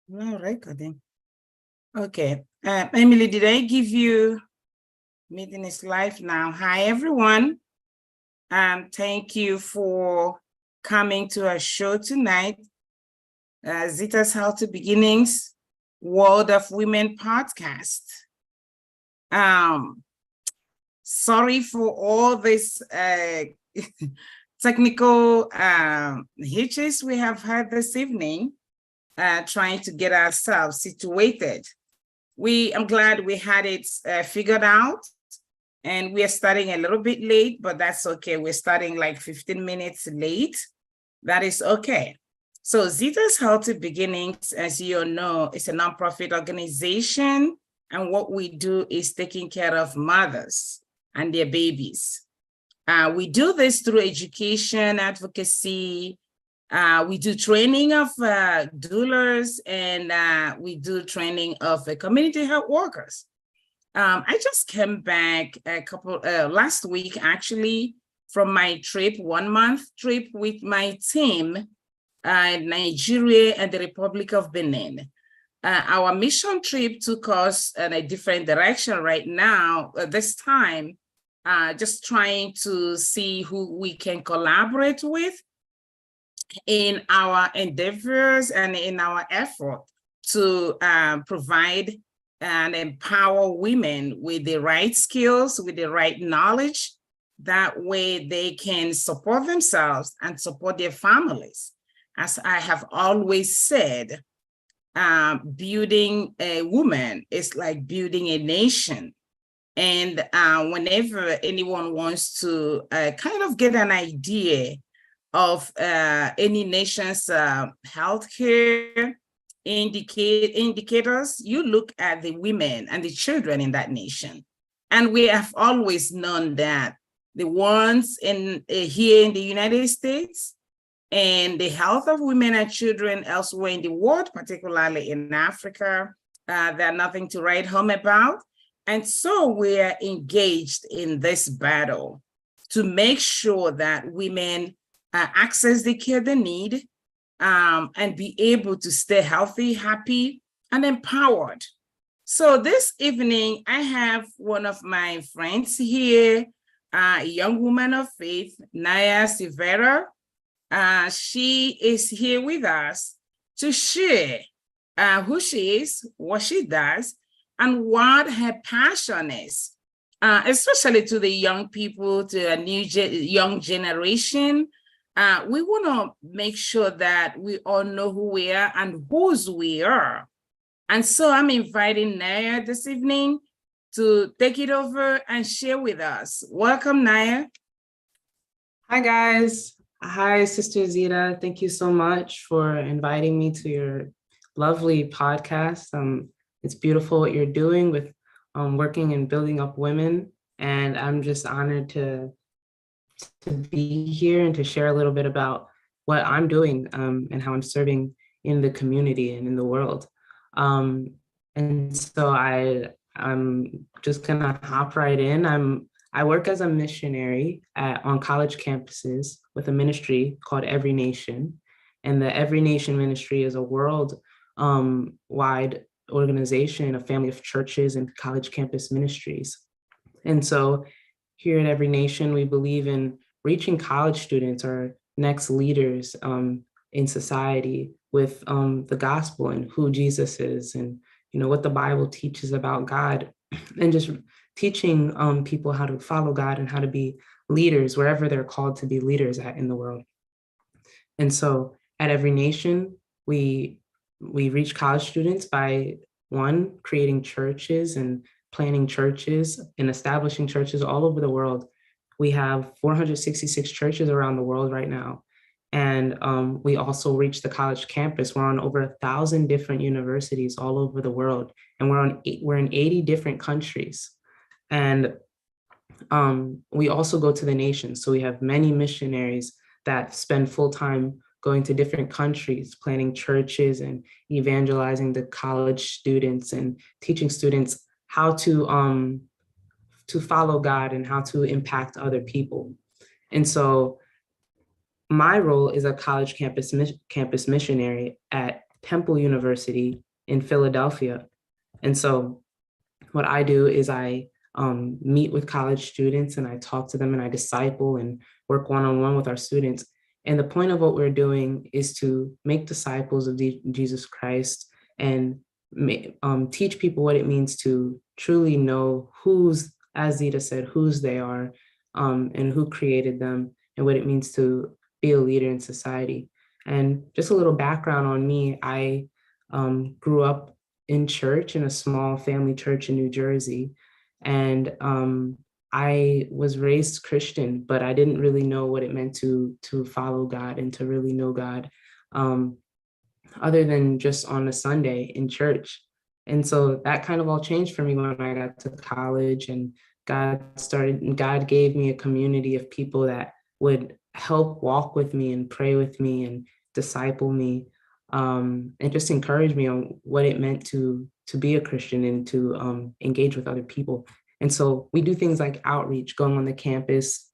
No recording. Okay. Emily, did I give you meeting is live now? Hi, everyone. Thank you for coming to our show tonight. Zita's Healthy Beginnings, World of Women podcast. Sorry for all this technical hitches we have had this evening. Trying to get ourselves situated. I'm glad we had it figured out, and we are starting a little bit late, but that's okay. We're starting like 15 minutes late. That is okay. So Zita's Healthy Beginnings, as you all know, is a nonprofit organization, and what we do is taking care of mothers and their babies. We do this through education, advocacy. We do training of doulas, and we do training of community health workers. I just came back last week, actually, from my trip, 1 month trip with my team in Nigeria and the Republic of Benin. Our mission trip took us in a different direction right now, this time, just trying to see who we can collaborate with in our endeavors and in our effort to provide and empower women with the right skills, with the right knowledge. That way they can support themselves and support their families. As I have always said, building a woman is like building a nation. And whenever anyone wants to kind of get an idea of any nation's healthcare indicators, you look at the women and the children in that nation. And we have always known that the ones here in the United States and the health of women and children elsewhere in the world, particularly in Africa, they're nothing to write home about. And so we are engaged in this battle to make sure that women access the care they need, and be able to stay healthy, happy, and empowered. So this evening, I have one of my friends here, a young woman of faith, Naya Silvera. She is here with us to share who she is, what she does, and what her passion is, especially to the young people, to a young generation. We want to make sure that we all know who we are and whose we are. And so I'm inviting Naya this evening to take it over and share with us. Welcome, Naya. Hi, guys. Hi, Sister Zita. Thank you so much for inviting me to your lovely podcast. It's beautiful what you're doing with working and building up women. And I'm just honored to be here and to share a little bit about what I'm doing and how I'm serving in the community and in the world. And so I'm just gonna hop right in. I work as a missionary on college campuses with a ministry called Every Nation. And the Every Nation Ministry is a world wide organization, a family of churches and college campus ministries. And so here at Every Nation, we believe in reaching college students or next leaders in society with the gospel and who Jesus is, and what the Bible teaches about God, and just teaching people how to follow God and how to be leaders wherever they're called to be leaders in the world. And so at Every Nation, we reach college students by, one, creating churches and planning churches and establishing churches all over the world. We have 466 churches around the world right now. And we also reach the college campus. We're on over 1,000 different universities all over the world. And we're in 80 different countries. And we also go to the nations. So we have many missionaries that spend full time going to different countries, planning churches and evangelizing the college students and teaching students how to follow God and how to impact other people. And so my role is a college campus missionary at Temple University in Philadelphia. And so what I do is I meet with college students and I talk to them and I disciple and work one-on-one with our students. And the point of what we're doing is to make disciples of Jesus Christ and teach people what it means to truly know who's, as Zita said, whose they are, and who created them, and what it means to be a leader in society. And just a little background on me, I grew up in church, in a small family church in New Jersey. And I was raised Christian, but I didn't really know what it meant to follow God and to really know God, other than just on a Sunday in church. And so that kind of all changed for me when I got to college, and God gave me a community of people that would help walk with me and pray with me and disciple me, and just encourage me on what it meant to be a Christian and to engage with other people. And so we do things like outreach, going on the campus,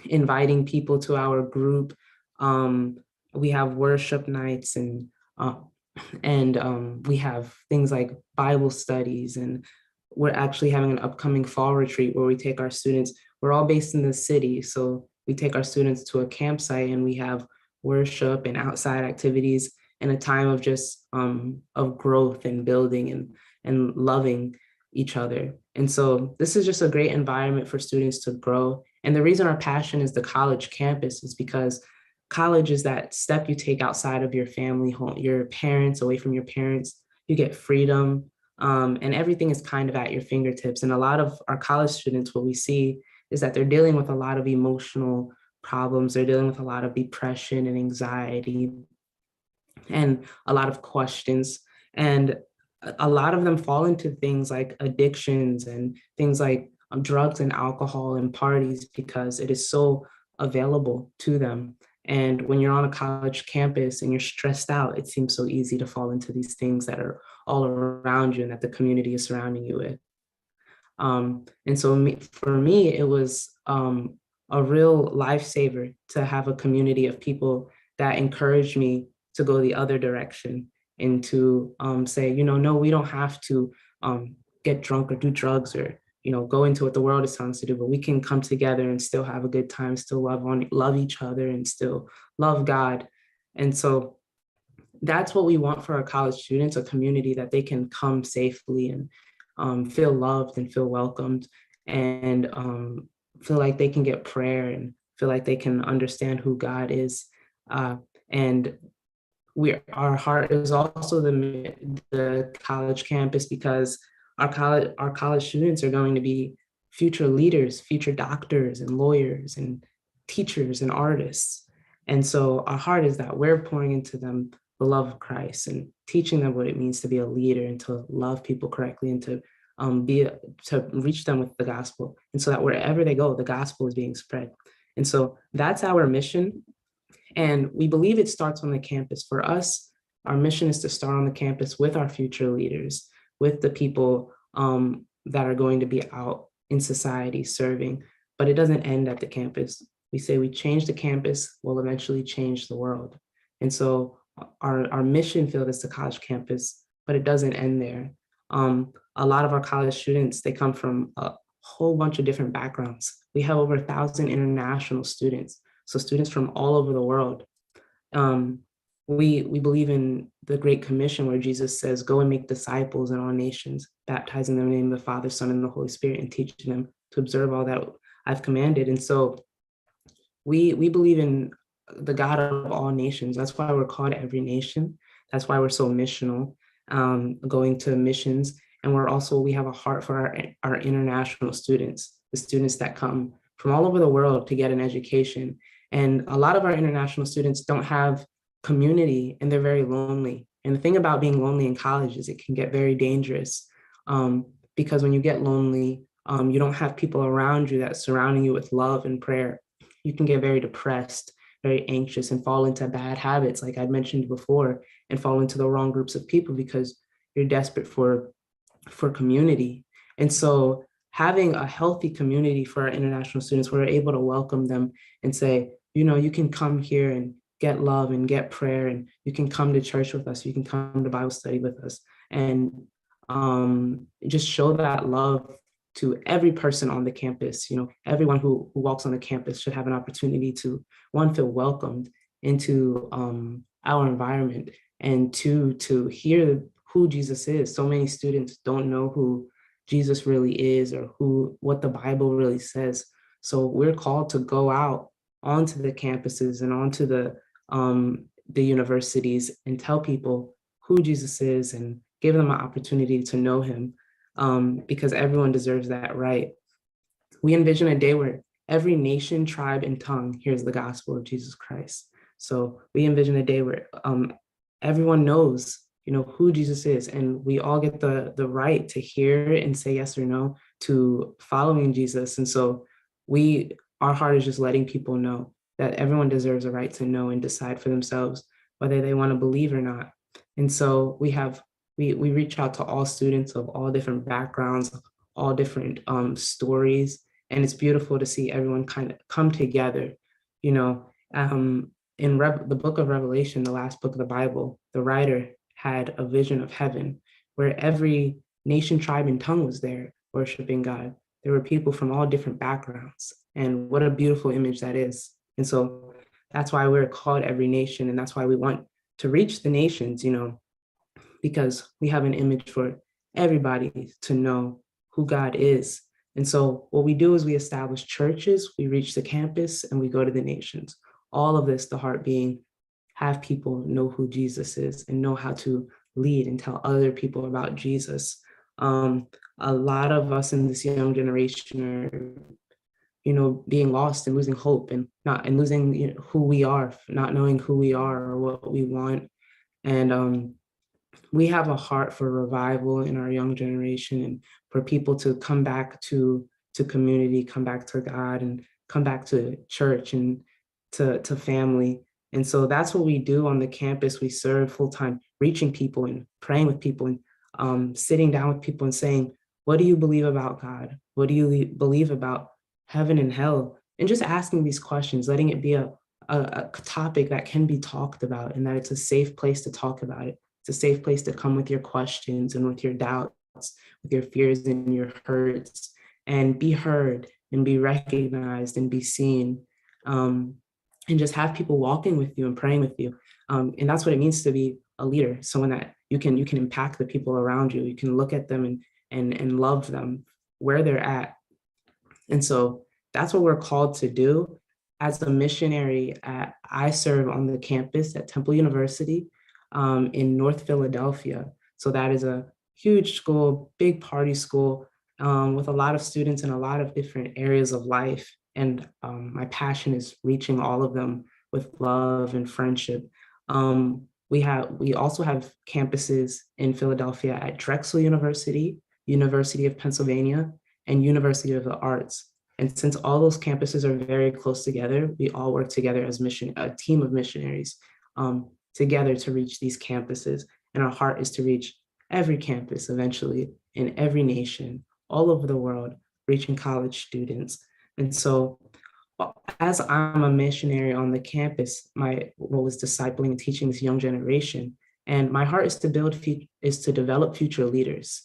inviting people to our group. We have worship nights, and we have things like Bible studies, and we're actually having an upcoming fall retreat where we take our students. We're all based in the city, so we take our students to a campsite and we have worship and outside activities and a time of just of growth and building and loving each other. And so this is just a great environment for students to grow. And the reason our passion is the college campus is because college is that step you take outside of your family home, your parents, away from your parents. You get freedom, and everything is kind of at your fingertips. And a lot of our college students, what we see is that they're dealing with a lot of emotional problems. They're dealing with a lot of depression and anxiety and a lot of questions. And a lot of them fall into things like addictions and things like drugs and alcohol and parties because it is so available to them. And when you're on a college campus and you're stressed out, it seems so easy to fall into these things that are all around you and that the community is surrounding you with. And so for me, it was a real lifesaver to have a community of people that encouraged me to go the other direction and to say, no, we don't have to get drunk or do drugs or, go into what the world is telling us to do, but we can come together and still have a good time, still love each other and still love God. And so that's what we want for our college students, a community that they can come safely and feel loved and feel welcomed and feel like they can get prayer and feel like they can understand who God is. And our heart is also the college campus because our college students are going to be future leaders, future doctors and lawyers and teachers and artists. And so our heart is that we're pouring into them the love of Christ and teaching them what it means to be a leader and to love people correctly and to reach them with the gospel. And so that wherever they go, the gospel is being spread. And so that's our mission. And we believe it starts on the campus. For us, our mission is to start on the campus with our future leaders, with the people that are going to be out in society serving, but it doesn't end at the campus. We say we change the campus, we'll eventually change the world. And so our mission field is the college campus, but it doesn't end there. A lot of our college students, they come from a whole bunch of different backgrounds. We have over 1,000 international students, so students from all over the world. We believe in the Great Commission where Jesus says, go and make disciples in all nations, baptizing them in the name of the Father, Son, and the Holy Spirit, and teaching them to observe all that I've commanded. And so we believe in the God of all nations. That's why we're called Every Nation. That's why we're so missional, going to missions. And we have a heart for our international students, the students that come from all over the world to get an education. And a lot of our international students don't have community and they're very lonely. And the thing about being lonely in college is it can get very dangerous because when you get lonely, you don't have people around you that's surrounding you with love and prayer. You can get very depressed, very anxious, and fall into bad habits, like I mentioned before, and fall into the wrong groups of people because you're desperate for community. And so having a healthy community for our international students, we're able to welcome them and say, you can come here and get love and get prayer, and you can come to church with us, you can come to Bible study with us, and just show that love to every person on the campus. Everyone who walks on the campus should have an opportunity to, one, feel welcomed into our environment, and two, to hear who Jesus is. So many students don't know who Jesus really is, or what the Bible really says. So we're called to go out onto the campuses and onto the universities and tell people who Jesus is and give them an opportunity to know him, because everyone deserves that right. We envision a day where every nation, tribe, and tongue hears the gospel of Jesus Christ. So we envision a day where everyone knows, who Jesus is, and we all get the right to hear and say yes or no to following Jesus. And so our heart is just letting people know that everyone deserves a right to know and decide for themselves whether they want to believe or not. And so we reach out to all students of all different backgrounds, all different stories, and it's beautiful to see everyone kind of come together. In the book of Revelation, the last book of the Bible, the writer had a vision of heaven where every nation, tribe, and tongue was there worshiping God. There were people from all different backgrounds, and what a beautiful image that is. And so that's why we're called every nation, and that's why we want to reach the nations, because we have an image for everybody to know who God is. And so what we do is we establish churches, we reach the campus, and we go to the nations. All of this, the heart being, have people know who Jesus is and know how to lead and tell other people about Jesus. A lot of us in this young generation are, being lost and losing hope and losing who we are, not knowing who we are or what we want. And we have a heart for revival in our young generation, and for people to come back to community, come back to God, and come back to church and to family. And so that's what we do on the campus. We serve full-time, reaching people and praying with people, and sitting down with people and saying, what do you believe about God? What do you believe about heaven and hell? And just asking these questions, letting it be a topic that can be talked about, and that it's a safe place to talk about it. It's a safe place to come with your questions and with your doubts, with your fears and your hurts, and be heard and be recognized and be seen. And just have people walking with you and praying with you. And that's what it means to be a leader, someone that you can impact the people around you. You can look at them and love them where they're at. And so that's what we're called to do. As a missionary, I serve on the campus at Temple University in North Philadelphia. So that is a huge school, big party school, with a lot of students in a lot of different areas of life. And my passion is reaching all of them with love and friendship. We also have campuses in Philadelphia at Drexel University, University of Pennsylvania, and University of the Arts. And since all those campuses are very close together, we all work together as a team of missionaries together to reach these campuses. And our heart is to reach every campus eventually in every nation, all over the world, reaching college students. And so as I'm a missionary on the campus, my role is discipling and teaching this young generation. And my heart is to develop future leaders,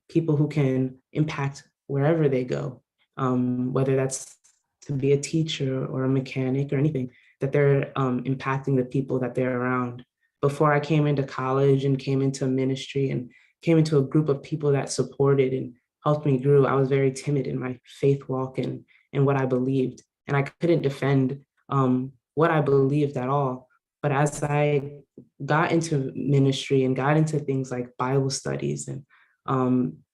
people who can impact wherever they go, whether that's to be a teacher or a mechanic or anything, that they're impacting the people that they're around. Before I came into college and came into ministry and came into a group of people that supported and helped me grow, I was very timid in my faith walk and what I believed. And I couldn't defend what I believed at all. But as I got into ministry and got into things like Bible studies and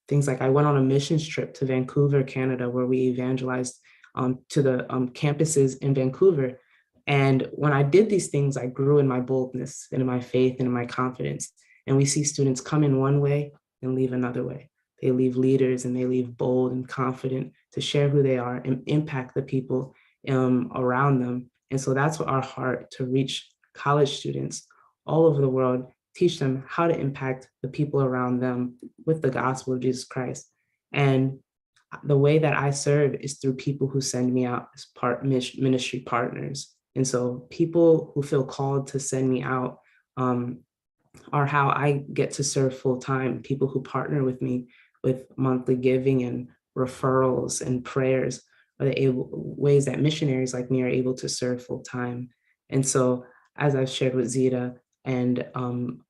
things like, I went on a missions trip to Vancouver, Canada, where we evangelized to the campuses in Vancouver. And when I did these things, I grew in my boldness and in my faith and in my confidence. And we see students come in one way and leave another way. They leave leaders and they leave bold and confident to share who they are and impact the people around them. And so that's what our heart, to reach college students all over the world, teach them how to impact the people around them with the gospel of Jesus Christ. And the way that I serve is through people who send me out as ministry partners. And so people who feel called to send me out are how I get to serve full time. People who partner with me with monthly giving and referrals and prayers are the ways that missionaries like me are able to serve full time. And so, as I've shared with Zita and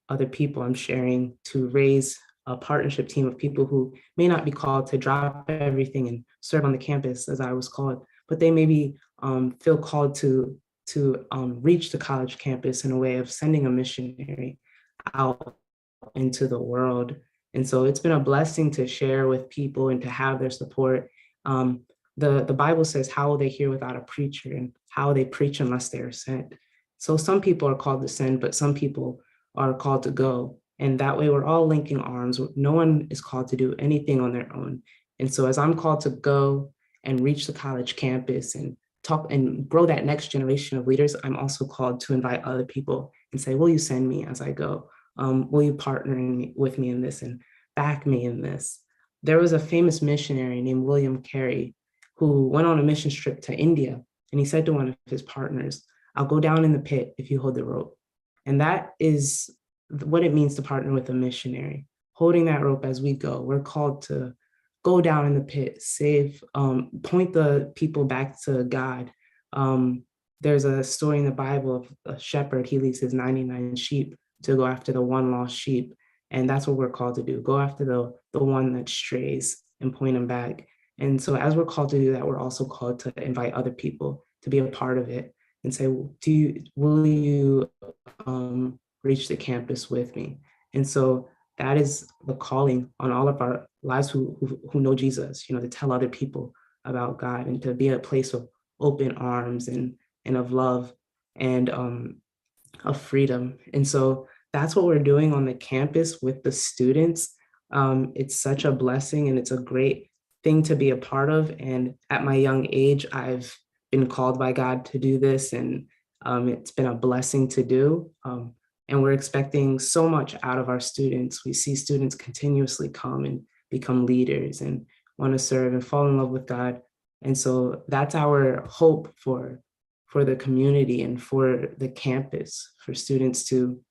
other people, I'm sharing to raise a partnership team of people who may not be called to drop everything and serve on the campus as I was called, but they maybe feel called to reach the college campus in a way of sending a missionary out into the world. And so it's been a blessing to share with people and to have their support. The Bible says, how will they hear without a preacher, and how will they preach unless they are sent? So some people are called to send, but some people are called to go. And that way we're all linking arms. No one is called to do anything on their own. And so as I'm called to go and reach the college campus and talk and grow that next generation of leaders, I'm also called to invite other people and say, will you send me as I go? Will you partner with me in this and back me in this? There was a famous missionary named William Carey who went on a mission trip to India, and he said to one of his partners, I'll go down in the pit if you hold the rope. And that is what it means to partner with a missionary, holding that rope as we go. We're called to go down in the pit, save, point the people back to God. There's a story in the Bible of a shepherd. He leaves his 99 sheep to go after the one lost sheep. And that's what we're called to do. Go after the one that strays and point them back. And so as we're called to do that, we're also called to invite other people to be a part of it and say, will you reach the campus with me? And so that is the calling on all of our lives who know Jesus, to tell other people about God and to be a place of open arms and of love and of freedom. And so that's what we're doing on the campus with the students. It's such a blessing and it's a great thing to be a part of. And at my young age, I've been called by God to do this, and it's been a blessing to do. And we're expecting so much out of our students. We see students continuously come and become leaders and want to serve and fall in love with God. And so that's our hope for the community and for the campus, for students to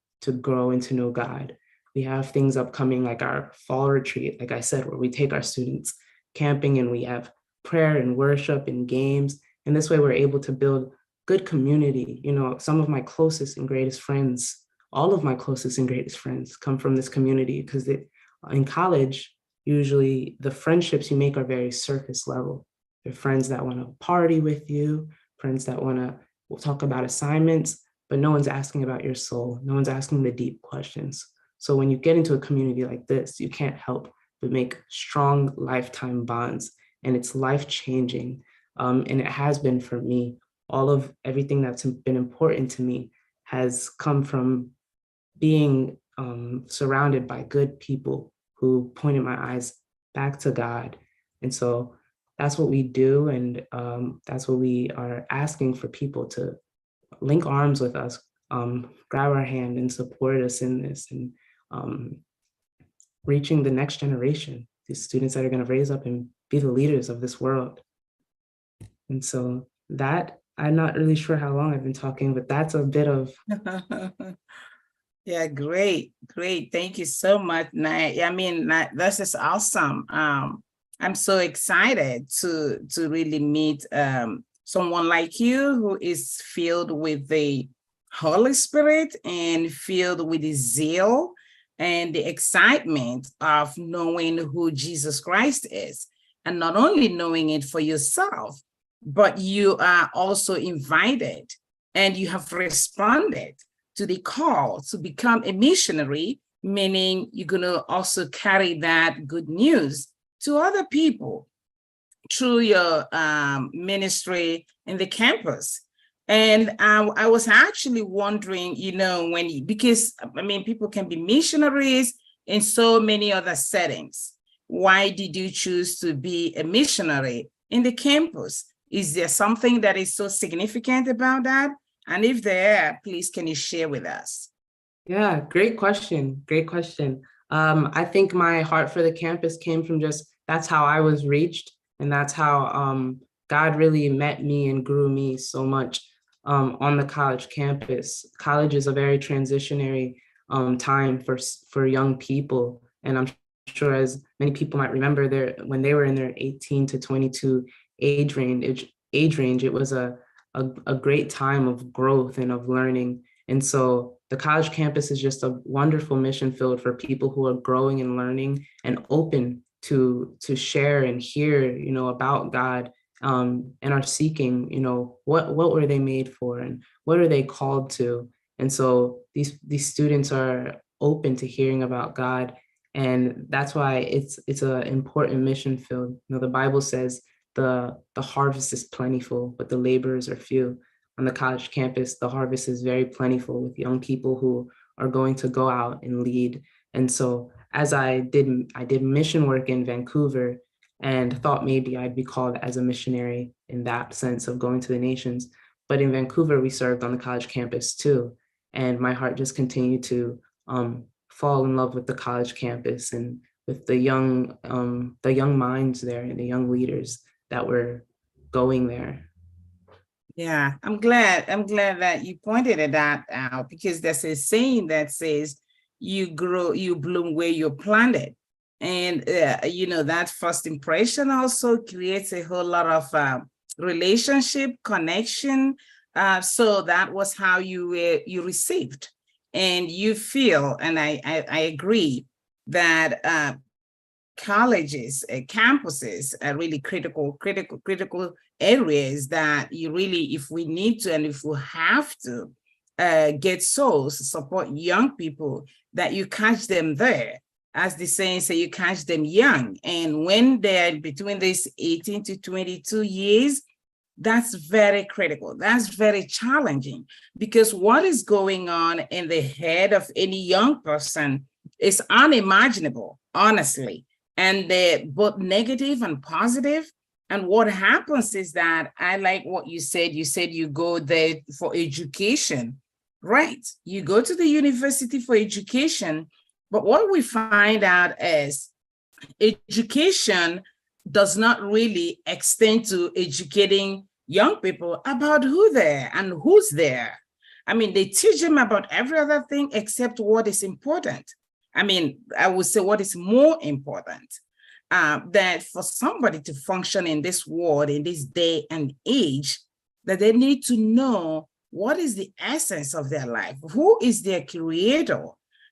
grow and to know God. We have things upcoming like our fall retreat, like I said, where we take our students camping and we have prayer and worship and games. And this way we're able to build good community. Some of my closest and greatest friends, all of my closest and greatest friends come from this community because in college, usually the friendships you make are very surface level. They're friends that want to party with you, friends that want to talk about assignments, but no one's asking about your soul. No one's asking the deep questions. So when you get into a community like this, you can't help but make strong lifetime bonds, and it's life-changing. And it has been for me. All of everything that's been important to me has come from being surrounded by good people who pointed my eyes back to God. And so that's what we do. And that's what we are asking for people to link arms with us, grab our hand and support us in this, and reaching the next generation, these students that are going to raise up and be the leaders of this world. And so that, I'm not really sure how long I've been talking, but that's a bit of. Yeah, great. Thank you so much. This is awesome. I'm so excited to really meet someone like you who is filled with the Holy Spirit and filled with the zeal and the excitement of knowing who Jesus Christ is, and not only knowing it for yourself, but you are also invited and you have responded to the call to become a missionary, meaning you're going to also carry that good news to other people through your ministry in the campus. And I was actually wondering, because people can be missionaries in so many other settings. Why did you choose to be a missionary in the campus? Is there something that is so significant about that? And if there, please, can you share with us? Yeah, great question. I think my heart for the campus came from that's how I was reached. And that's how God really met me and grew me so much. on the college campus. College is a very transitionary time for young people. And I'm sure, as many people might remember, when they were in their 18 to 22 age range, it was a great time of growth and of learning. And so the college campus is just a wonderful mission field for people who are growing and learning and open to share and hear, about God, and are seeking, what were they made for and what are they called to? And so these students are open to hearing about God, and that's why it's an important mission field. The Bible says the harvest is plentiful, but the laborers are few. On the college campus, the harvest is very plentiful with young people who are going to go out and lead. And so as I did mission work in Vancouver, and thought maybe I'd be called as a missionary in that sense of going to the nations. But in Vancouver, we served on the college campus too. And my heart just continued to fall in love with the college campus and with the young minds there and the young leaders that were going there. Yeah, I'm glad that you pointed that out, because there's a saying that says you grow, you bloom where you're planted. And, that first impression also creates a whole lot of relationship, connection. So that was how you received. And you feel, and I agree that colleges, campuses are really critical areas that you really, if we need to, and if we have to get souls, support young people, that you catch them there. As the saying say, you catch them young. And when they're between these 18 to 22 years, that's very critical. That's very challenging, because what is going on in the head of any young person is unimaginable, honestly. And they're both negative and positive. And what happens is that, I like what you said. You said you go there for education, right? You go to the university for education. But what we find out is education does not really extend to educating young people about who they are and who's there. I mean, they teach them about every other thing except what is important. I mean, I would say what is more important, that for somebody to function in this world, in this day and age, that they need to know what is the essence of their life, who is their creator,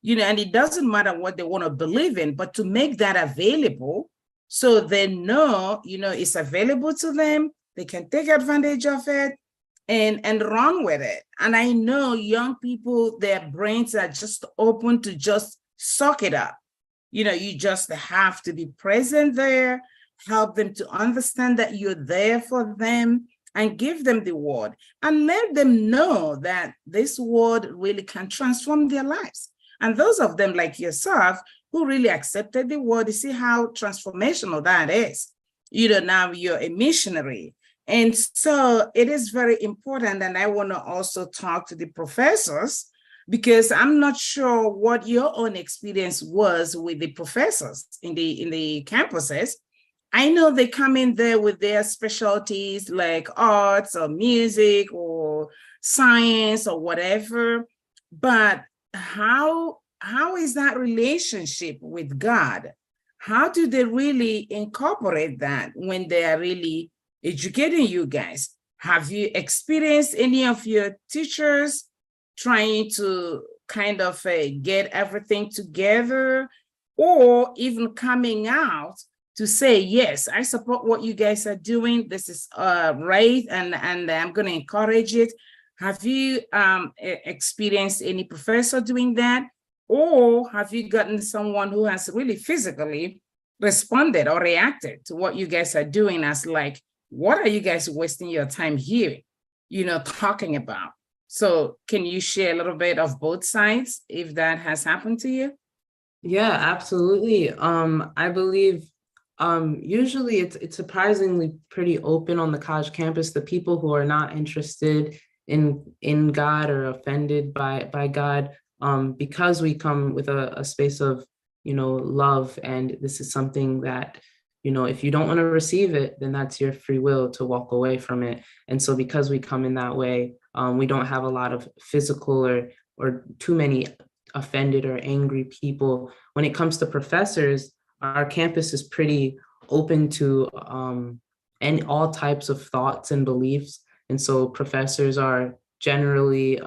and it doesn't matter what they want to believe in, but to make that available so they know, it's available to them, they can take advantage of it and run with it. And I know young people, their brains are just open to just suck it up. You just have to be present there, help them to understand that you're there for them, and give them the word and let them know that this word really can transform their lives. And those of them like yourself who really accepted the word, you see how transformational that is. Now you're a missionary. And so it is very important. And I want to also talk to the professors, because I'm not sure what your own experience was with the professors in the campuses. I know they come in there with their specialties like arts or music or science or whatever, but how is that relationship with God? How do they really incorporate that when they are really educating you guys? Have you experienced any of your teachers trying to kind of get everything together, or even coming out to say, yes, I support what you guys are doing, this is right, and I'm going to encourage it? Have you experienced any professor doing that? Or have you gotten someone who has really physically responded or reacted to what you guys are doing as like, what are you guys wasting your time here, talking about? So can you share a little bit of both sides if that has happened to you? Yeah, absolutely. I believe usually it's surprisingly pretty open on the college campus. The people who are not interested in God or offended by God, because we come with a space of love, and this is something that if you don't want to receive it, then that's your free will to walk away from it. And so because we come in that way, we don't have a lot of physical or too many offended or angry people. When it comes to professors, our campus is pretty open to and all types of thoughts and beliefs. And so professors are generally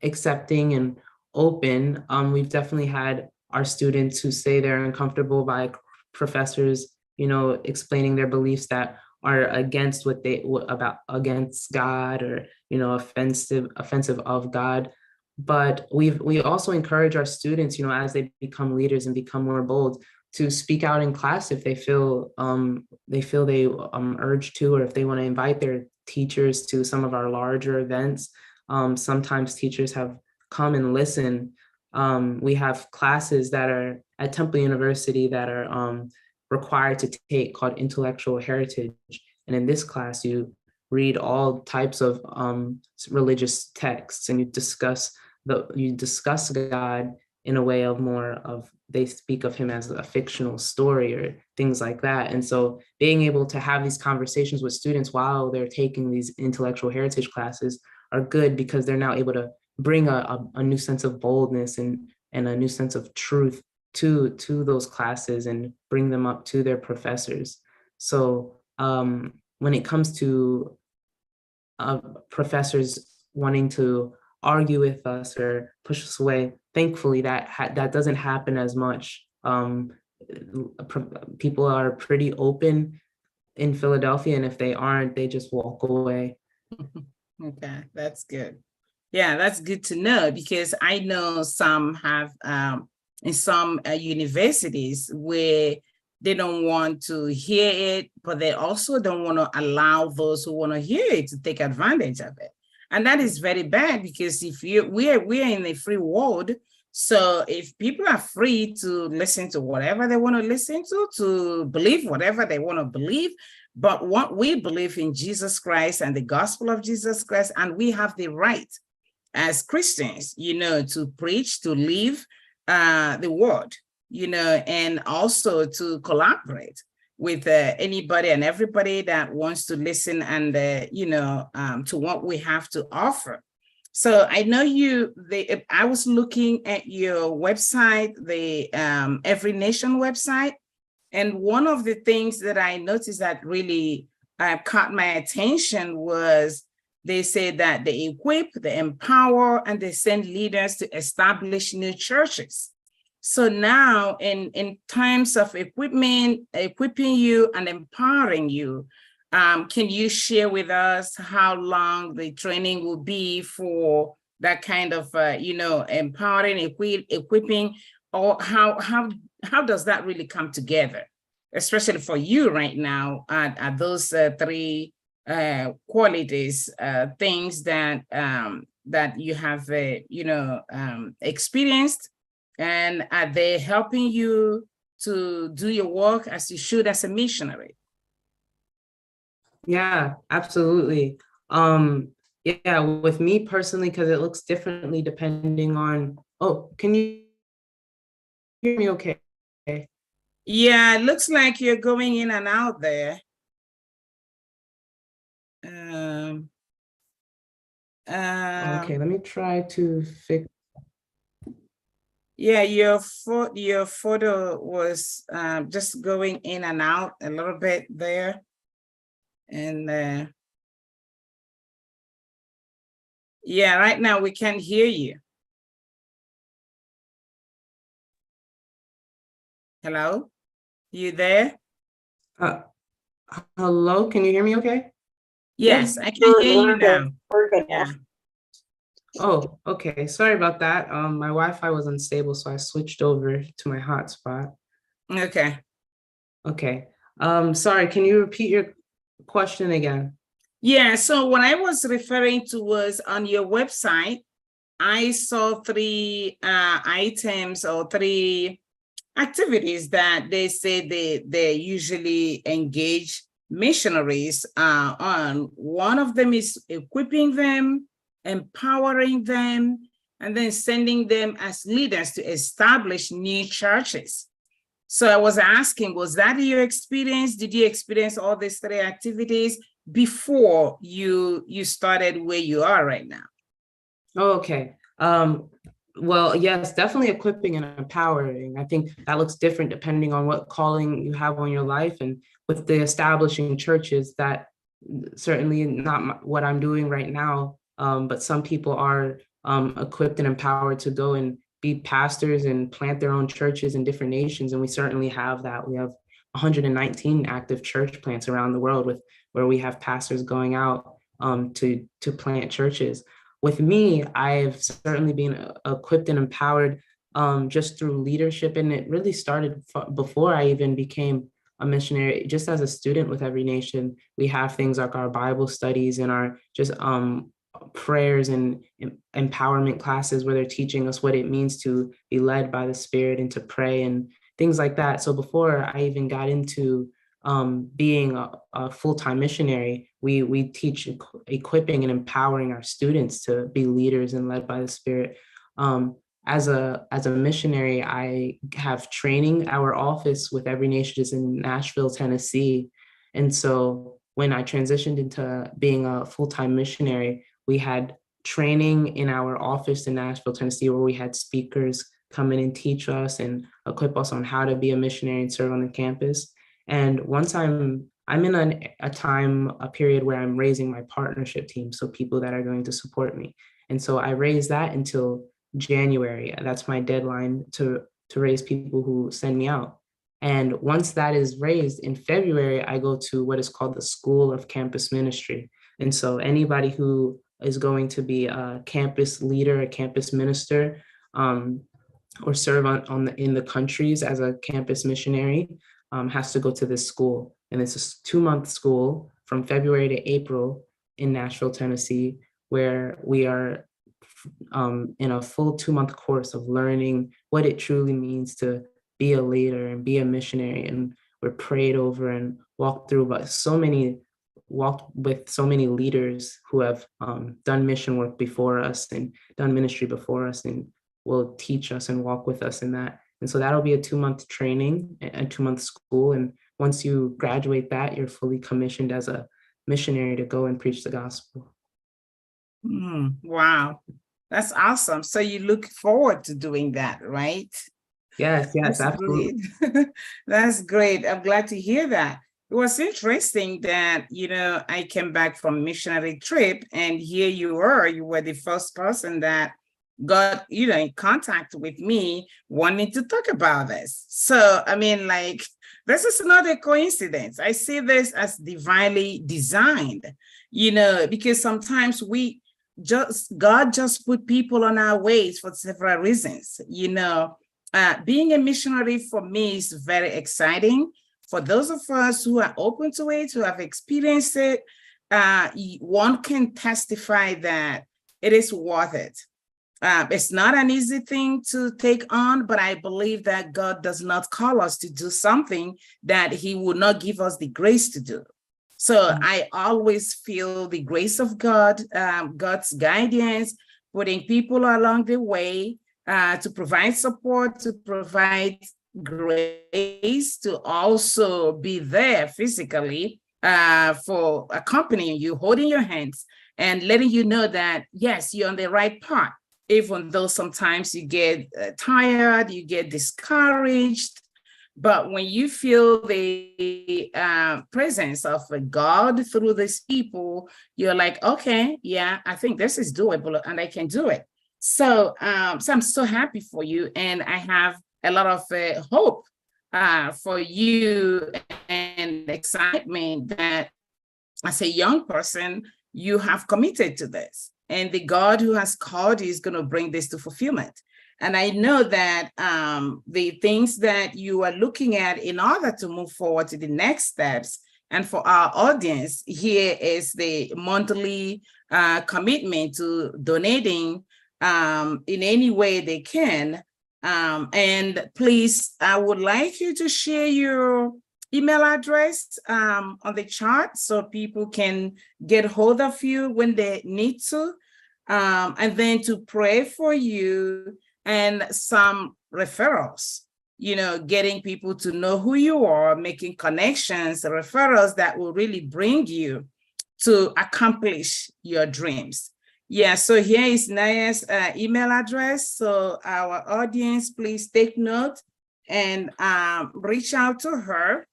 accepting and open. We've definitely had our students who say they're uncomfortable by professors, explaining their beliefs that are against against God, or offensive of God. But we also encourage our students, as they become leaders and become more bold, to speak out in class if they feel they urged to, or if they want to invite their teachers to some of our larger events. Sometimes teachers have come and listen. We have classes that are at Temple University that are required to take, called intellectual heritage. And in this class, you read all types of religious texts, and you discuss God in a way of more of, they speak of him as a fictional story or things like that. And so being able to have these conversations with students while they're taking these intellectual heritage classes are good, because they're now able to bring a new sense of boldness and a new sense of truth to those classes and bring them up to their professors. So when it comes to professors wanting to argue with us or push us away, thankfully that doesn't happen as much. People are pretty open in Philadelphia, and if they aren't, they just walk away. Okay, that's good. Yeah, that's good to know, because I know some have in some universities where they don't want to hear it, but they also don't want to allow those who want to hear it to take advantage of it. And that is very bad, because if we're in a free world, so if people are free to listen to whatever they want to listen to believe whatever they want to believe, but what we believe in Jesus Christ and the gospel of Jesus Christ, and we have the right as Christians, to preach, to live the word, and also to collaborate with anybody and everybody that wants to listen and, to what we have to offer. So I know I was looking at your website, the Every Nation website, and one of the things that I noticed that really caught my attention was they say that they equip, they empower, and they send leaders to establish new churches. So now in times of equipping you and empowering you, can you share with us how long the training will be for that kind of, empowering, equipping, or how does that really come together, especially for you right now at those three qualities, things that you have, experienced, and are they helping you to do your work as you should as a missionary? Yeah, absolutely. Yeah, with me personally, because it looks differently depending on, can you hear me okay? Yeah, it looks like you're going in and out there. Okay, let me try to fix. Yeah, your photo was just going in and out a little bit there. And yeah, right now we can't hear you. Hello? You there? Hello, can you hear me okay? Yes, I can hear you now. We're good. Yeah. Oh, okay. Sorry about that. My Wi-Fi was unstable, so I switched over to my hotspot. Okay. Okay. Sorry, can you repeat your question again? Yeah, so what I was referring to was on your website, I saw three items or three activities that they say they usually engage missionaries on. One of them is equipping them, empowering them, and then sending them as leaders to establish new churches. So I was asking, was that your experience? Did you experience all these three activities before you started where you are right now? Oh, okay. Well, yes, definitely equipping and empowering. I think that looks different depending on what calling you have on your life. And with the establishing churches, that certainly not what I'm doing right now. But some people are equipped and empowered to go and be pastors and plant their own churches in different nations. And we certainly have that. We have 119 active church plants around the world with where we have pastors going out to plant churches. With me, I've certainly been equipped and empowered just through leadership. And it really started before I even became a missionary. Just as a student with Every Nation, we have things like our Bible studies and our just prayers and empowerment classes where they're teaching us what it means to be led by the Spirit and to pray and things like that. So before I even got into being a full-time missionary, we teach equipping and empowering our students to be leaders and led by the Spirit. As a missionary, I have training. Our office with Every Nation is in Nashville, Tennessee. And so when I transitioned into being a full-time missionary, we had training in our office in Nashville, Tennessee, where we had speakers come in and teach us and equip us on how to be a missionary and serve on the campus. And once I'm in a period where I'm raising my partnership team, so people that are going to support me. And so I raise that until January. That's my deadline to raise people who send me out. And once that is raised in February, I go to what is called the School of Campus Ministry. And so anybody who is going to be a campus leader, a campus minister, or serve in the countries as a campus missionary, has to go to this school. And it's a 2-month school from February to April in Nashville, Tennessee, where we are in a full 2-month course of learning what it truly means to be a leader and be a missionary. And we're prayed over and walked with so many leaders who have done mission work before us and done ministry before us and will teach us and walk with us in that. And so that'll be a 2-month training, a 2-month school. And once you graduate that, you're fully commissioned as a missionary to go and preach the gospel. Wow, that's awesome. So you look forward to doing that, right? Yes, That's absolutely. great. That's great. I'm glad to hear that. It was interesting that, I came back from missionary trip and here you were the first person that got, in contact with me wanting to talk about this. So, this is not a coincidence. I see this as divinely designed, because sometimes God just put people on our ways for several reasons, being a missionary for me is very exciting. For those of us who are open to it, who have experienced it, one can testify that it is worth it. It's not an easy thing to take on, but I believe that God does not call us to do something that He would not give us the grace to do. So I always feel the grace of God, God's guidance, putting people along the way, to provide support, to provide grace, to also be there physically for accompanying you, holding your hands and letting you know that, yes, you're on the right path, even though sometimes you get tired, you get discouraged. But when you feel the presence of God through these people, you're like, okay, yeah, I think this is doable and I can do it. So, so I'm so happy for you, and I have a lot of hope for you and excitement that as a young person, you have committed to this, and the God who has called you is going to bring this to fulfillment. And I know that the things that you are looking at in order to move forward to the next steps, and for our audience, here is the monthly commitment to donating in any way they can. And please, I would like you to share your email address on the chart so people can get hold of you when they need to, and then to pray for you and some referrals. getting people to know who you are, making connections, referrals that will really bring you to accomplish your dreams. Yeah, so here is Naya's email address. So our audience, please take note and reach out to her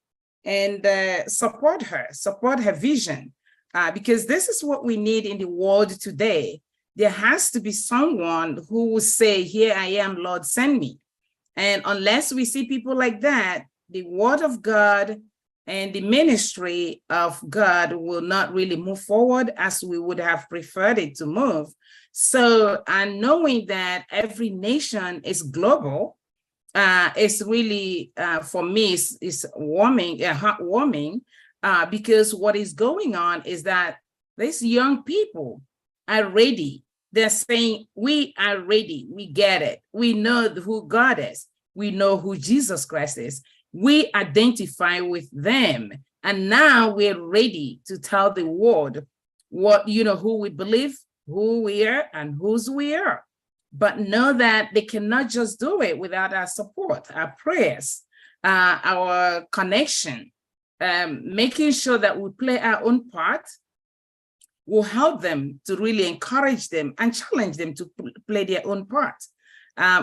and support her vision, because this is what we need in the world today. There has to be someone who will say, here I am, Lord, send me. And unless we see people like that, the word of God and the ministry of God will not really move forward as we would have preferred it to move. So, and knowing that every nation is global, it's really, for me, it's heartwarming, because what is going on is that these young people are ready. They're saying, we are ready. We get it. We know who God is. We know who Jesus Christ is. We identify with them. And now we're ready to tell the world what, who we believe, who we are, and whose we are. But know that they cannot just do it without our support, our prayers, our connection, making sure that we play our own part will help them to really encourage them and challenge them to play their own part.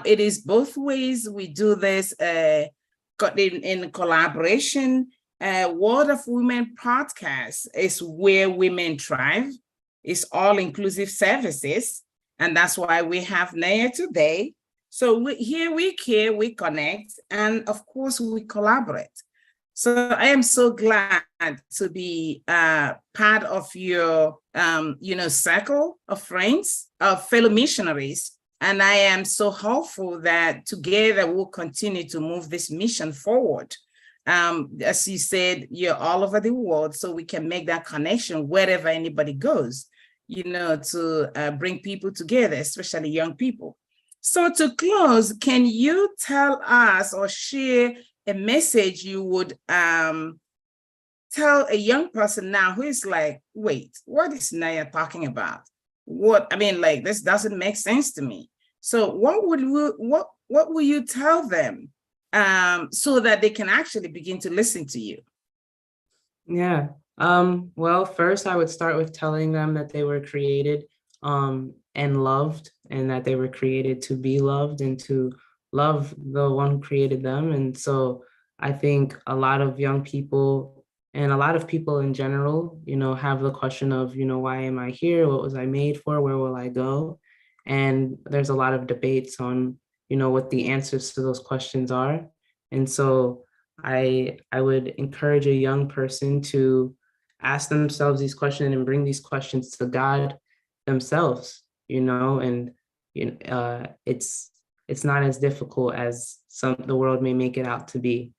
It is both ways we do this in collaboration. World of Women podcast is where women thrive. It's all-inclusive services. And that's why we have Naya today. So here we care, we connect, and of course we collaborate. So I am so glad to be part of your, circle of friends, of fellow missionaries. And I am so hopeful that together we'll continue to move this mission forward. As you said, you're all over the world, so we can make that connection wherever anybody goes, to bring people together, especially young people. So to close, can you tell us or share a message you would tell a young person now who is like, wait, what is Naya talking about? This doesn't make sense to me. So what will you tell them so that they can actually begin to listen to you? Yeah. Well, first I would start with telling them that they were created and loved, and that they were created to be loved and to love the one who created them. And so I think a lot of young people and a lot of people in general, have the question of, why am I here? What was I made for? Where will I go? And there's a lot of debates on, what the answers to those questions are. And so I would encourage a young person to ask themselves these questions and bring these questions to God themselves, and it's not as difficult as the world may make it out to be.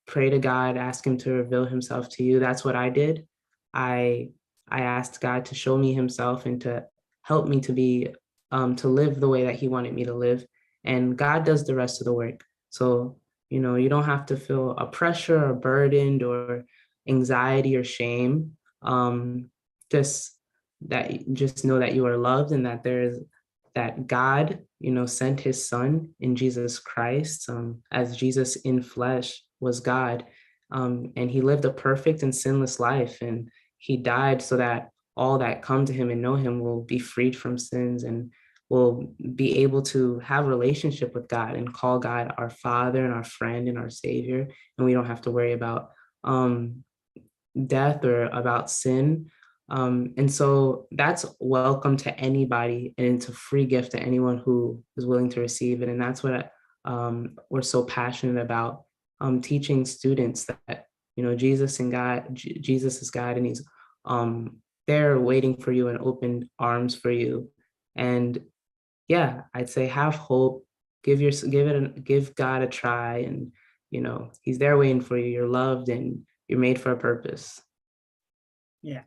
Pray to God, ask him to reveal himself to you. That's what I did. I asked God to show me himself and to help me to be to live the way that he wanted me to live, and God does the rest of the work. So you don't have to feel a pressure or burdened or anxiety or shame. Just know that you are loved, and that God, sent his son in Jesus Christ, as Jesus in flesh was God. And he lived a perfect and sinless life, and he died so that all that come to him and know him will be freed from sins and will be able to have a relationship with God and call God our Father and our friend and our Savior. And we don't have to worry about death or about sin. And so that's welcome to anybody, and it's a free gift to anyone who is willing to receive it. And that's what we're so passionate about, teaching students that, Jesus is God, and he's there waiting for you and open arms for you. And yeah, I'd say have hope, give God a try, and he's there waiting for you. You're loved and you're made for a purpose. Yeah.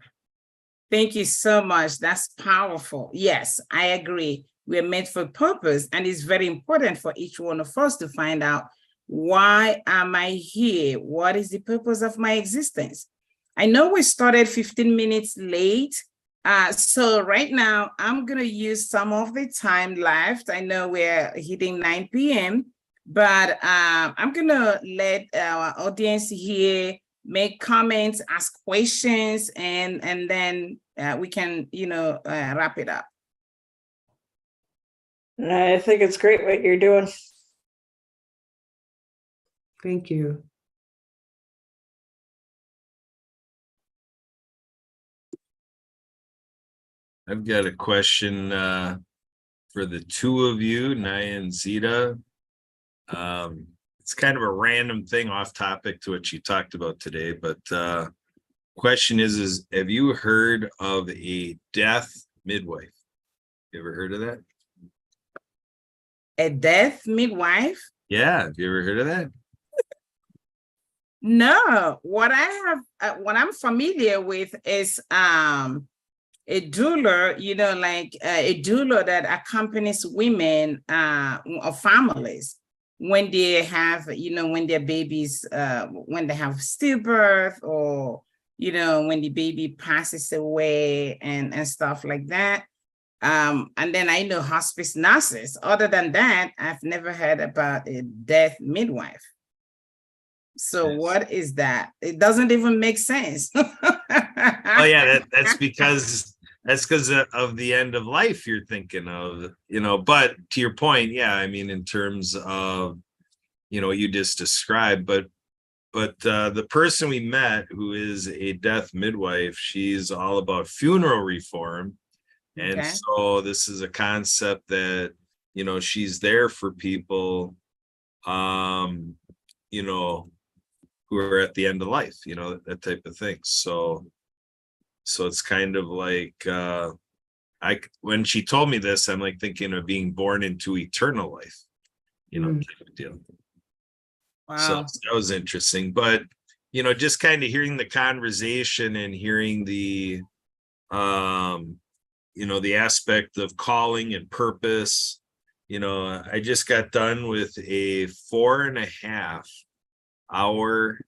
Thank you so much. That's powerful. Yes, I agree. We're made for purpose, and it's very important for each one of us to find out, why am I here? What is the purpose of my existence? I know we started 15 minutes late. So right now, I'm going to use some of the time left. I know we're hitting 9 p.m., but I'm gonna let our audience here make comments, ask questions, and then we can, wrap it up. I think it's great what you're doing. Thank you. I've got a question for the two of you, Naya and Zita. It's kind of a random thing off topic to what you talked about today, but question is have you heard of a death midwife? You ever heard of that? A death midwife? Yeah, have you ever heard of that? No, what I'm familiar with is a doula, like a doula that accompanies women or families when they have, when their babies, when they have stillbirth, or, when the baby passes away and stuff like that. And then I know hospice nurses. Other than that, I've never heard about a death midwife. So Yes. What is that? It doesn't even make sense. Oh yeah, that's because of the end of life you're thinking of, but to your point, yeah, I mean, in terms of, what you just described, but the person we met who is a death midwife, she's all about funeral reform. And Okay. so this is a concept that, she's there for people, who are at the end of life, that type of thing. So it's kind of like, when she told me this, I'm like thinking of being born into eternal life, type of deal. Wow. So that was interesting, but, just kind of hearing the conversation and hearing the, the aspect of calling and purpose. I just got done with a 4.5-hour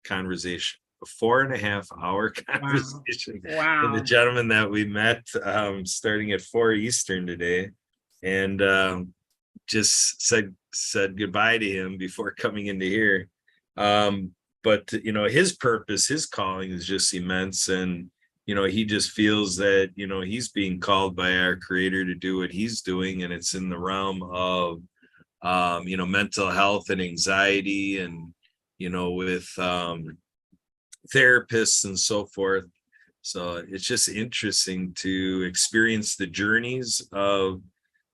conversation, a 4.5-hour conversation Wow. with the gentleman that we met starting at 4 Eastern today, and just said goodbye to him before coming into here. But his purpose, his calling is just immense, and he just feels that he's being called by our Creator to do what he's doing, and it's in the realm of mental health and anxiety, and with therapists and so forth. So it's just interesting to experience the journeys of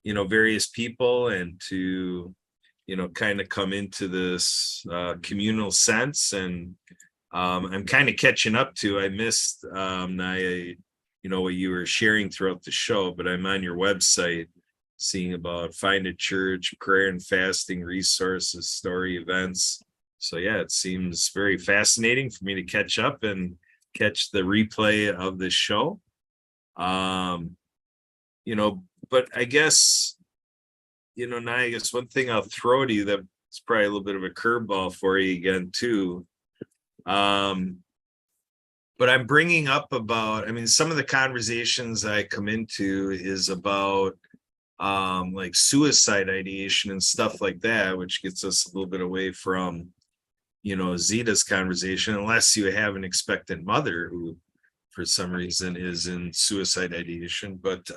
various people, and to kind of come into this communal sense. And I'm kind of catching up to, I missed Naya, what you were sharing throughout the show, but I'm on your website seeing about Find a Church, prayer and fasting resources, story events. So yeah, it seems very fascinating for me to catch up and catch the replay of this show. But I guess, Naya, I guess one thing I'll throw to you that's probably a little bit of a curveball for you again too. But I'm bringing up about, some of the conversations I come into is about like suicide ideation and stuff like that, which gets us a little bit away from, Zita's conversation, unless you have an expectant mother who for some reason is in suicide ideation. But,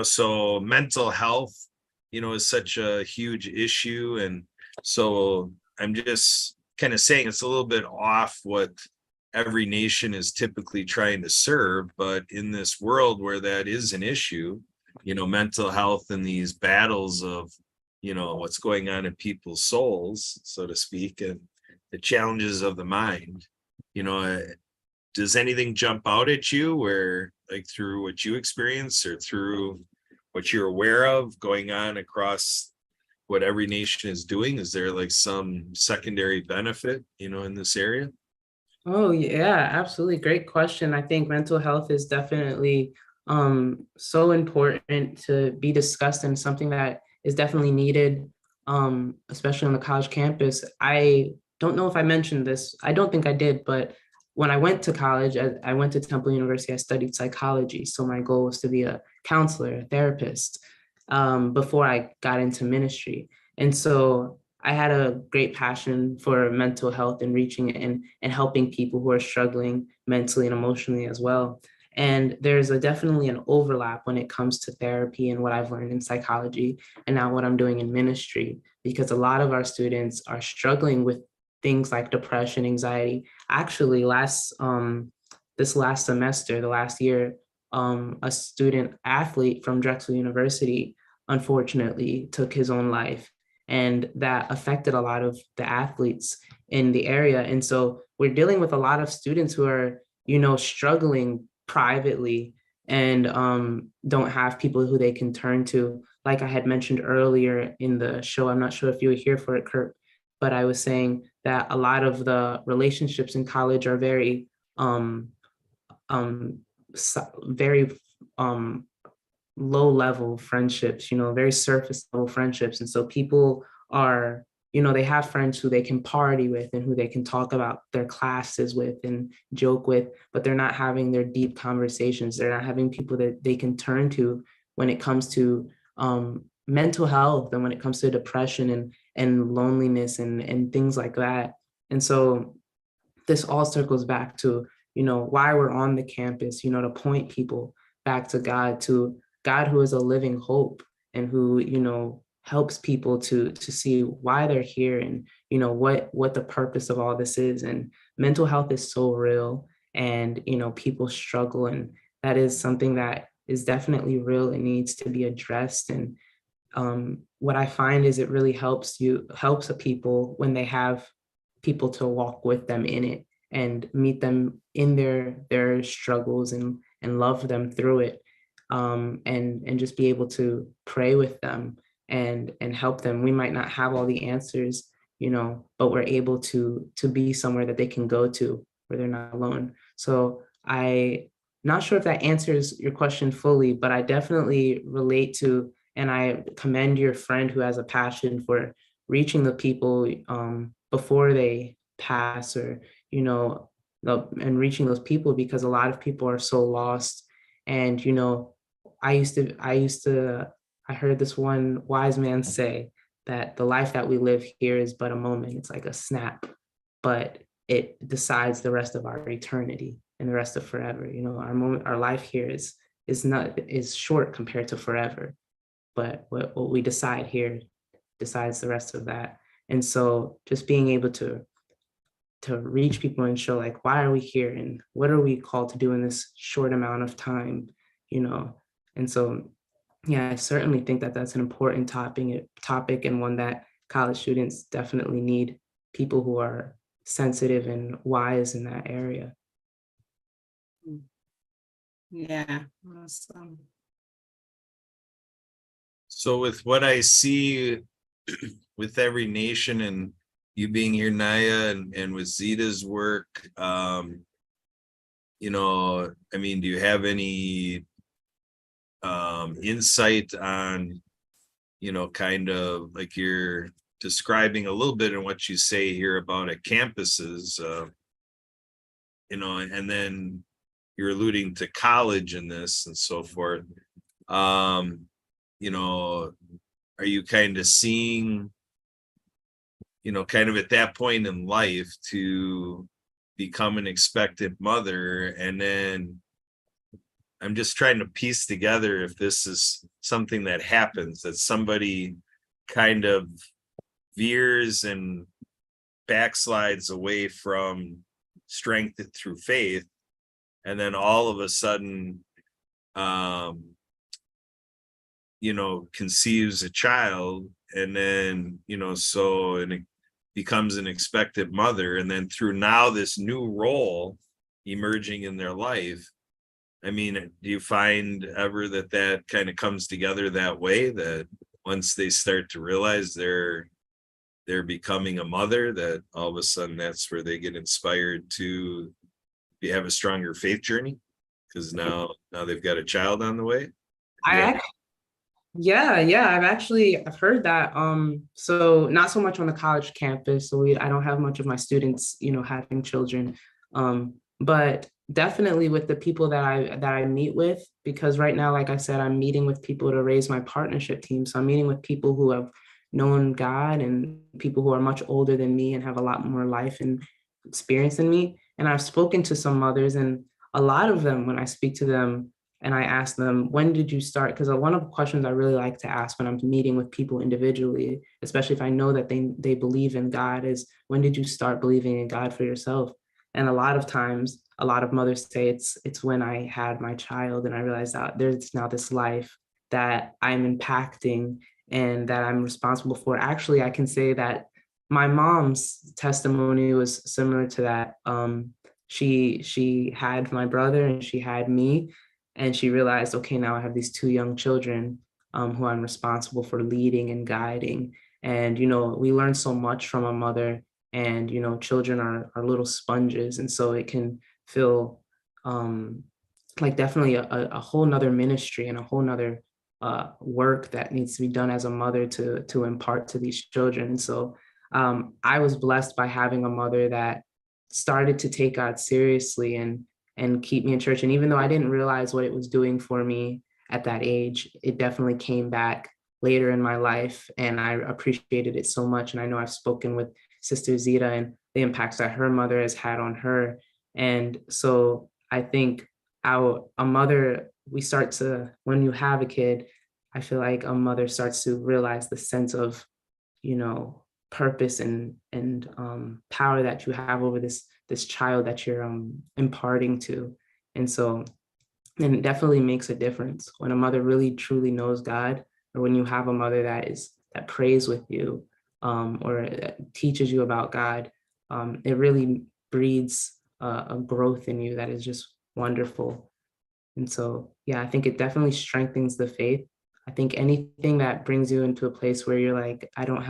so mental health, is such a huge issue. And so I'm just kind of saying it's a little bit off what every nation is typically trying to serve, but in this world where that is an issue, mental health and these battles of, what's going on in people's souls, so to speak, and the challenges of the mind, does anything jump out at you where, like, through what you experience or through what you're aware of going on across what every nation is doing? Is there like some secondary benefit, in this area? Oh, yeah, absolutely. Great question. I think mental health is definitely so important to be discussed, and something that is definitely needed, especially on the college campus. I don't know if I mentioned this. I don't think I did, but when I went to college, I went to Temple University, I studied psychology. So my goal was to be a counselor, a therapist, before I got into ministry. And so I had a great passion for mental health and reaching and helping people who are struggling mentally and emotionally as well. And there's definitely an overlap when it comes to therapy and what I've learned in psychology and now what I'm doing in ministry, because a lot of our students are struggling with things like depression, anxiety. Actually, this last semester, the last year, a student athlete from Drexel University unfortunately took his own life, and that affected a lot of the athletes in the area. And so we're dealing with a lot of students who are, struggling privately and don't have people who they can turn to. Like I had mentioned earlier in the show, I'm not sure if you were here for it, Kurt, but I was saying that a lot of the relationships in college are very very low level friendships, very surface level friendships. And so people are, they have friends who they can party with and who they can talk about their classes with and joke with, but they're not having their deep conversations. They're not having people that they can turn to when it comes to mental health and when it comes to depression and loneliness and things like that. And so this all circles back to, why we're on the campus, to point people back to God who is a living hope and who, helps people to see why they're here and, what the purpose of all this is. And mental health is so real, and, people struggle, and that is something that is definitely real and needs to be addressed. And what I find is it really helps the people when they have people to walk with them in it and meet them in their struggles and love them through it, and just be able to pray with them and help them. We might not have all the answers, but we're able to be somewhere that they can go to where they're not alone. So I not sure if that answers your question fully, but I definitely relate to, and I commend your friend who has a passion for reaching the people before they pass, or and reaching those people, because a lot of people are so lost. And I heard this one wise man say that the life that we live here is but a moment. It's like a snap, but it decides the rest of our eternity and the rest of forever. Our life here is short compared to forever, but what we decide here decides the rest of that. And so just being able to reach people and show, like, why are we here and what are we called to do in this short amount of time, And so, yeah, I certainly think that that's an important topic and one that college students definitely need people who are sensitive and wise in that area. Yeah, awesome. So with what I see with Every Nation and you being here, Naya, and with Zita's work, do you have any insight on, kind of like you're describing a little bit in what you say here about at campuses, and then you're alluding to college in this and so forth. Are you kind of seeing, kind of at that point in life to become an expectant mother? And then I'm just trying to piece together if this is something that happens, that somebody kind of veers and backslides away from strength through faith, and then all of a sudden, conceives a child, and then, and it becomes an expectant mother, and then through now this new role emerging in their life. Do you find ever that kind of comes together that way, that once they start to realize they're becoming a mother, that all of a sudden that's where they get inspired to have a stronger faith journey because now they've got a child on the way? I've heard that. So not so much on the college campus. So I don't have much of my students, having children. But definitely with the people that I meet with, because right now, like I said, I'm meeting with people to raise my partnership team. So I'm meeting with people who have known God and people who are much older than me and have a lot more life and experience than me. And I've spoken to some mothers, and a lot of them, when I speak to them and I ask them, when did you start? Because one of the questions I really like to ask when I'm meeting with people individually, especially if I know that they believe in God, is when did you start believing in God for yourself? And a lot of times, a lot of mothers say it's when I had my child and I realized that there's now this life that I'm impacting and that I'm responsible for. Actually, I can say that my mom's testimony was similar to that. She had my brother and she had me, and she realized, okay, now I have these two young children who I'm responsible for leading and guiding. And, we learn so much from a mother, and, children are little sponges. And so it can feel like definitely a whole nother ministry and a whole nother work that needs to be done as a mother to impart to these children. And so I was blessed by having a mother that started to take God seriously and keep me in church. And even though I didn't realize what it was doing for me at that age, it definitely came back later in my life, and I appreciated it so much. And I know I've spoken with Sister Zita and the impacts that her mother has had on her. And so I think a mother, when you have a kid, I feel like a mother starts to realize the sense of, purpose and power that you have over this child that you're imparting to. And so, and it definitely makes a difference when a mother really truly knows God, or when you have a mother that prays with you, or teaches you about God. It really breeds a growth in you that is just wonderful. And so, yeah, I think it definitely strengthens the faith. I think anything that brings you into a place where you're like, I don't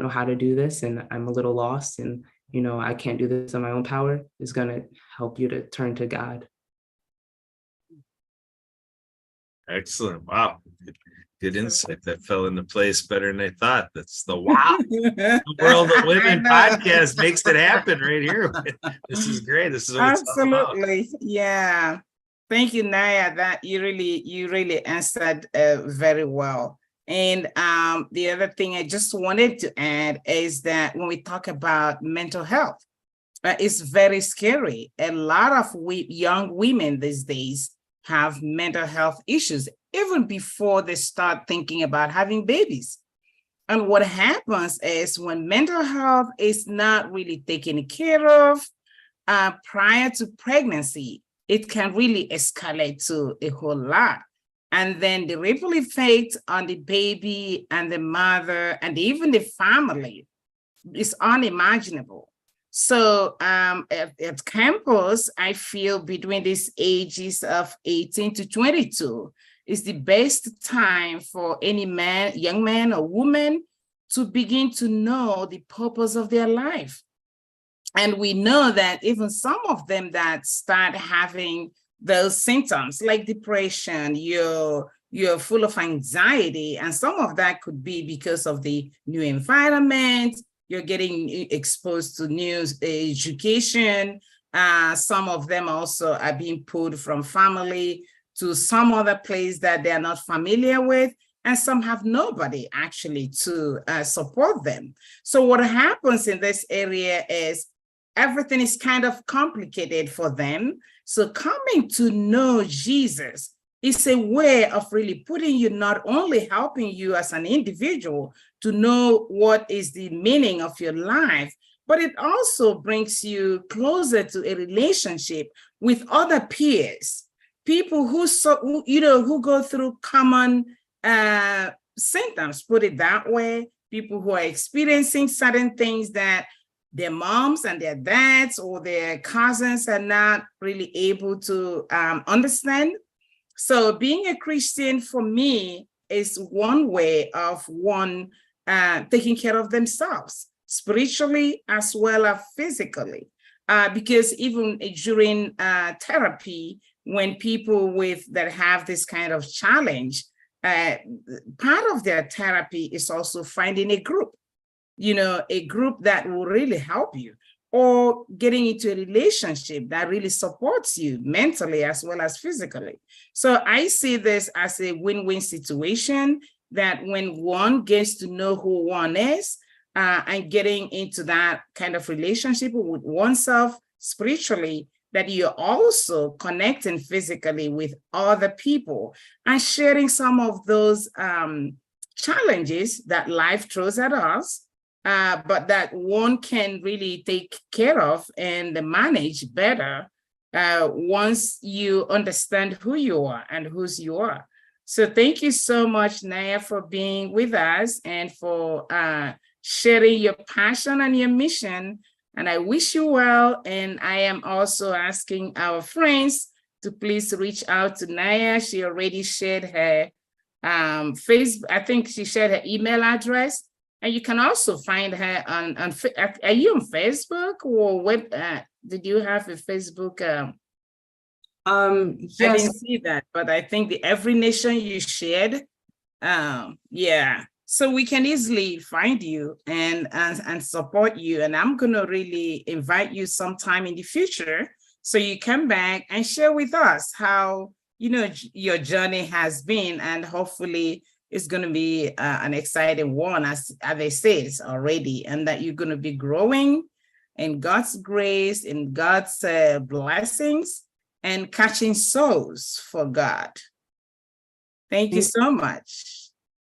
know how to do this, and I'm a little lost, and, I can't do this on my own power, is going to help you to turn to God. Excellent. Wow. Good insight. That fell into place better than I thought. That's the wow. The World of Women podcast makes it happen right here. This is great. This is what it's all about. Absolutely. Yeah. Thank you, Naya. That you really answered very well. And the other thing I just wanted to add is that when we talk about mental health, it's very scary. A lot of young women these days have mental health issues even before they start thinking about having babies. And what happens is when mental health is not really taken care of prior to pregnancy, it can really escalate to a whole lot. And then the ripple effect on the baby and the mother and even the family is unimaginable. So at campus, I feel between these ages of 18 to 22 is the best time for any man, young man or woman to begin to know the purpose of their life. And we know that even some of them that start having those symptoms like depression, you're full of anxiety, and some of that could be because of the new environment. You're getting exposed to new education. Some of them also are being pulled from family to some other place that they're not familiar with, and some have nobody actually to support them. So what happens in this area is everything is kind of complicated for them. So coming to know Jesus is a way of really putting you, not only helping you as an individual to know what is the meaning of your life, but it also brings you closer to a relationship with other peers, people who go through common symptoms, put it that way, people who are experiencing certain things that their moms and their dads or their cousins are not really able to understand. So being a Christian for me is one way of taking care of themselves spiritually as well as physically. Because even during therapy, when people that have this kind of challenge, part of their therapy is also finding a group that will really help you, or getting into a relationship that really supports you mentally as well as physically. So I see this as a win-win situation. that when one gets to know who one is, and getting into that kind of relationship with oneself spiritually, that you're also connecting physically with other people and sharing some of those challenges that life throws at us, but that one can really take care of and manage better once you understand who you are and whose you are. So thank you so much, Naya, for being with us and for sharing your passion and your mission. And I wish you well. And I am also asking our friends to please reach out to Naya. She already shared her Facebook. I think she shared her email address. And you can also find her on are you on Facebook, or what? Did you have a Facebook? Yes. I didn't see that, but I think the Every Nation you shared. Yeah. So we can easily find you and support you. And I'm gonna really invite you sometime in the future so you come back and share with us how your journey has been, and hopefully it's going to be an exciting one, as they say it's already, and that you're going to be growing in God's grace, in God's blessings, and catching souls for God. Thank you so much.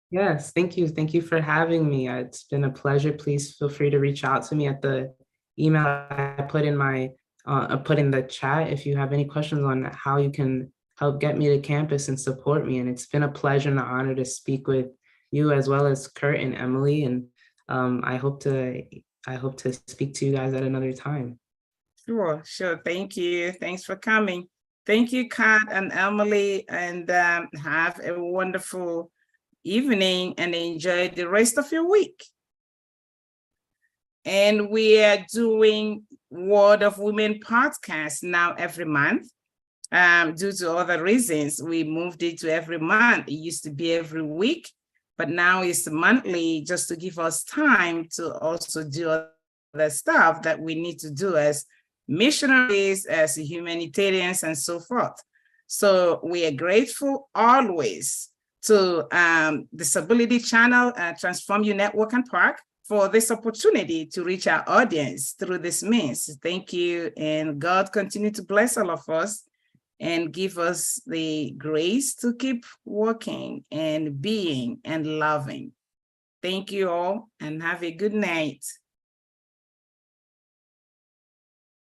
Yes, thank you. Thank you for having me. It's been a pleasure. Please feel free to reach out to me at the email I put in the chat if you have any questions on how you can help get me to campus and support me. And it's been a pleasure and an honor to speak with you, as well as Kurt and Emily. And I hope to speak to you guys at another time. Sure. Thank you. Thanks for coming. Thank you, Kat and Emily, and have a wonderful evening and enjoy the rest of your week. And we are doing Word of Women podcast now every month. Due to other reasons, we moved it to every month. It used to be every week, but now it's monthly, just to give us time to also do other stuff that we need to do as missionaries, as humanitarians, and so forth. So we are grateful always to Disability Channel, Transform You Network and Park, for this opportunity to reach our audience through this means. Thank you, and God continue to bless all of us and give us the grace to keep working and being and loving. Thank you all, and have a good night.